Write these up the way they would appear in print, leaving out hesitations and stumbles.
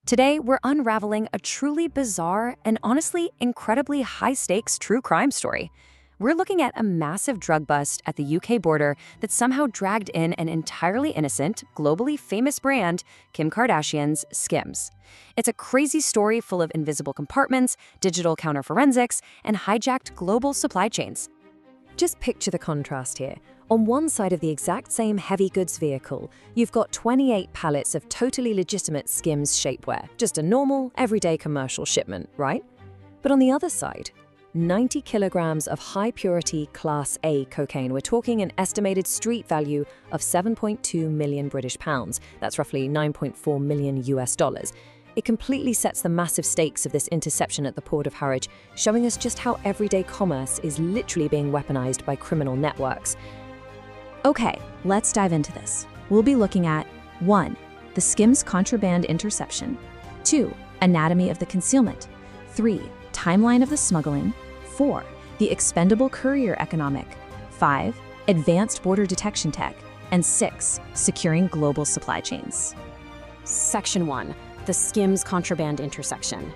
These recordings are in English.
Today, we're unraveling a truly bizarre and honestly incredibly high-stakes true crime story. We're looking at a massive drug bust at the UK border that somehow dragged in an entirely innocent, globally famous brand, Kim Kardashian's Skims. It's a crazy story full of invisible compartments, digital counterforensics, and hijacked global supply chains. Just picture the contrast here. On one side of the exact same heavy goods vehicle, you've got 28 pallets of totally legitimate Skims shapewear, just a normal, everyday commercial shipment, right? But on the other side, 90 kilograms of high-purity Class A cocaine. We're talking an estimated street value of 7.2 million British pounds. That's roughly 9.4 million US dollars. It completely sets the massive stakes of this interception at the Port of Harwich, showing us just how everyday commerce is literally being weaponized by criminal networks. Okay, let's dive into this. We'll be looking at 1. The Skims contraband interception, 2. Anatomy of the concealment, 3. Timeline of the smuggling, 4. The expendable courier economic, 5. Advanced border detection tech, and 6. Securing global supply chains. Section 1. The Skims contraband intersection.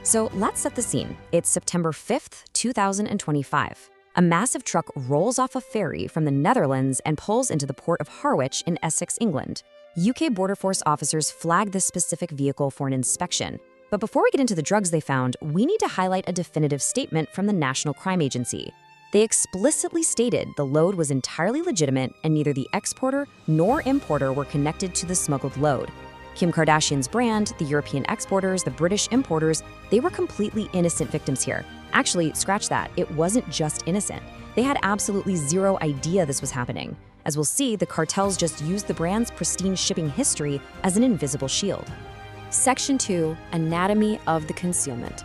So let's set the scene. It's September 5th, 2025. A massive truck rolls off a ferry from the Netherlands and pulls into the port of Harwich in Essex, England. UK Border Force officers flag this specific vehicle for an inspection. But before we get into the drugs they found, we need to highlight a definitive statement from the National Crime Agency. They explicitly stated the load was entirely legitimate and neither the exporter nor importer were connected to the smuggled load. Kim Kardashian's brand, the European exporters, the British importers, they were completely innocent victims here. Actually, scratch that, it wasn't just innocent. They had absolutely zero idea this was happening. As we'll see, the cartels just used the brand's pristine shipping history as an invisible shield. Section 2, Anatomy of the concealment.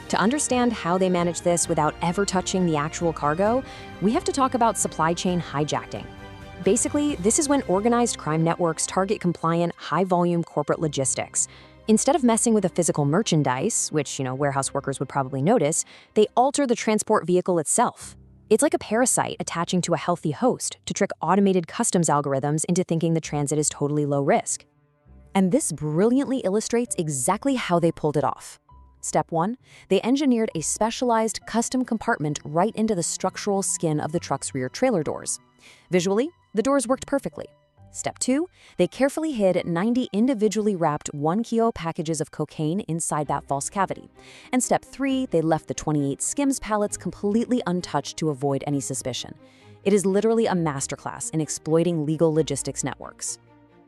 To understand how they managed this without ever touching the actual cargo, we have to talk about supply chain hijacking. Basically, this is when organized crime networks target compliant, high-volume corporate logistics. Instead of messing with the physical merchandise, which, warehouse workers would probably notice, they alter the transport vehicle itself. It's like a parasite attaching to a healthy host to trick automated customs algorithms into thinking the transit is totally low risk. And this brilliantly illustrates exactly how they pulled it off. Step 1, they engineered a specialized custom compartment right into the structural skin of the truck's rear trailer doors. Visually, the doors worked perfectly. Step 2, they carefully hid 90 individually wrapped 1 kilo packages of cocaine inside that false cavity. And step 3, they left the 28 Skims pallets completely untouched to avoid any suspicion. It is literally a masterclass in exploiting legal logistics networks.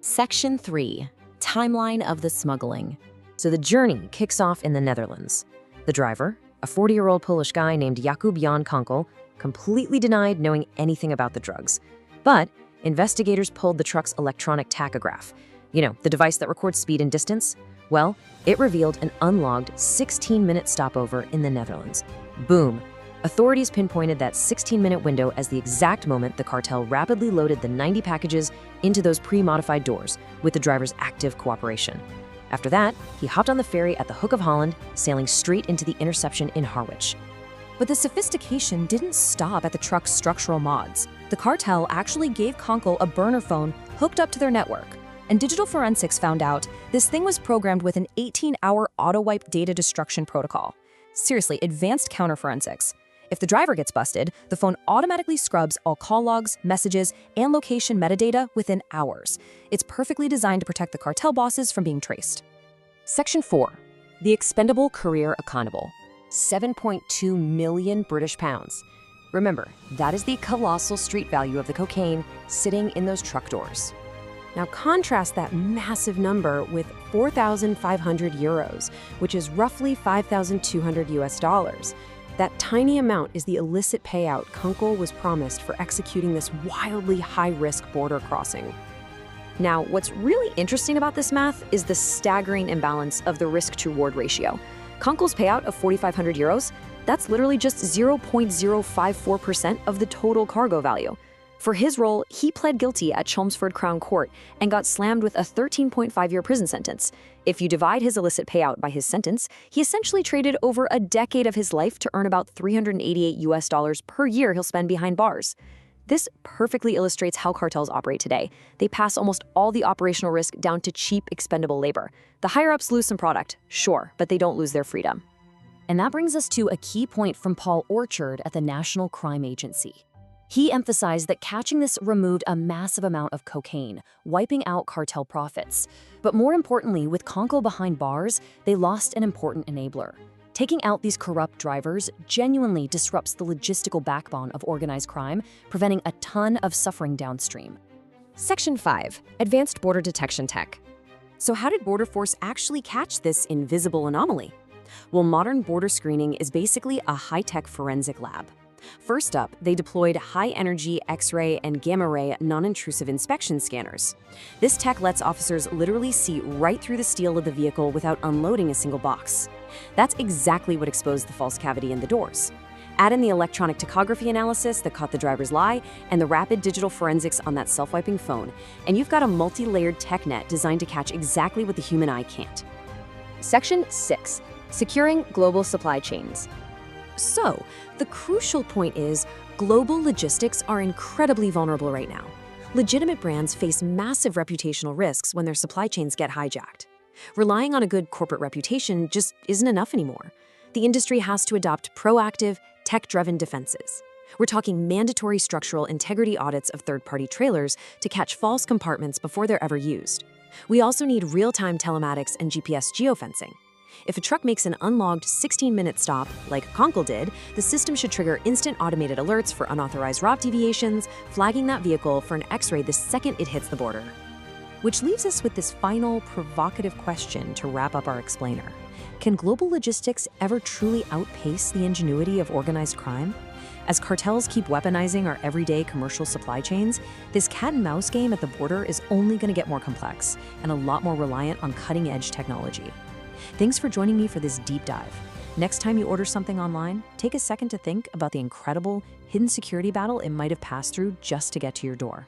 Section 3, Timeline of the smuggling. So the journey kicks off in the Netherlands. The driver, a 40-year-old Polish guy named Jakub Jan Konkel, completely denied knowing anything about the drugs. But investigators pulled the truck's electronic tachograph, the device that records speed and distance. Well, it revealed an unlogged 16-minute stopover in the Netherlands. Boom! Authorities pinpointed that 16-minute window as the exact moment the cartel rapidly loaded the 90 packages into those pre-modified doors with the driver's active cooperation. After that, he hopped on the ferry at the Hook of Holland, sailing straight into the interception in Harwich. But the sophistication didn't stop at the truck's structural mods. The cartel actually gave Konkel a burner phone hooked up to their network. And digital forensics found out this thing was programmed with an 18-hour auto-wipe data destruction protocol. Seriously, advanced counterforensics. If the driver gets busted, the phone automatically scrubs all call logs, messages, and location metadata within hours. It's perfectly designed to protect the cartel bosses from being traced. Section 4. The expendable courier economical. 7.2 million British pounds. Remember, that is the colossal street value of the cocaine sitting in those truck doors. Now contrast that massive number with 4,500 euros, which is roughly 5,200 US dollars. That tiny amount is the illicit payout Konkel was promised for executing this wildly high-risk border crossing. Now, what's really interesting about this math is the staggering imbalance of the risk-to-reward ratio. Konkel's payout of 4,500 euros, that's literally just 0.054% of the total cargo value. For his role, he pled guilty at Chelmsford Crown Court and got slammed with a 13.5-year prison sentence. If you divide his illicit payout by his sentence, he essentially traded over a decade of his life to earn about 388 US dollars per year he'll spend behind bars. This perfectly illustrates how cartels operate today. They pass almost all the operational risk down to cheap, expendable labor. The higher-ups lose some product, sure, but they don't lose their freedom. And that brings us to a key point from Paul Orchard at the National Crime Agency. He emphasized that catching this removed a massive amount of cocaine, wiping out cartel profits. But more importantly, with Konkel behind bars, they lost an important enabler. Taking out these corrupt drivers genuinely disrupts the logistical backbone of organized crime, preventing a ton of suffering downstream. Section 5. Advanced Border Detection Tech. So how did Border Force actually catch this invisible anomaly? Well, modern border screening is basically a high-tech forensic lab. First up, they deployed high-energy X-ray and gamma-ray non-intrusive inspection scanners. This tech lets officers literally see right through the steel of the vehicle without unloading a single box. That's exactly what exposed the false cavity in the doors. Add in the electronic tachography analysis that caught the driver's lie and the rapid digital forensics on that self-wiping phone, and you've got a multi-layered tech net designed to catch exactly what the human eye can't. Section 6. Securing global supply chains. So, the crucial point is, global logistics are incredibly vulnerable right now. Legitimate brands face massive reputational risks when their supply chains get hijacked. Relying on a good corporate reputation just isn't enough anymore. The industry has to adopt proactive, tech-driven defenses. We're talking mandatory structural integrity audits of third-party trailers to catch false compartments before they're ever used. We also need real-time telematics and GPS geofencing. If a truck makes an unlogged 16-minute stop, like Konkel did, the system should trigger instant automated alerts for unauthorized route deviations, flagging that vehicle for an X-ray the second it hits the border. Which leaves us with this final, provocative question to wrap up our explainer. Can global logistics ever truly outpace the ingenuity of organized crime? As cartels keep weaponizing our everyday commercial supply chains, this cat-and-mouse game at the border is only going to get more complex and a lot more reliant on cutting-edge technology. Thanks for joining me for this deep dive. Next time you order something online, take a second to think about the incredible, hidden security battle it might have passed through just to get to your door.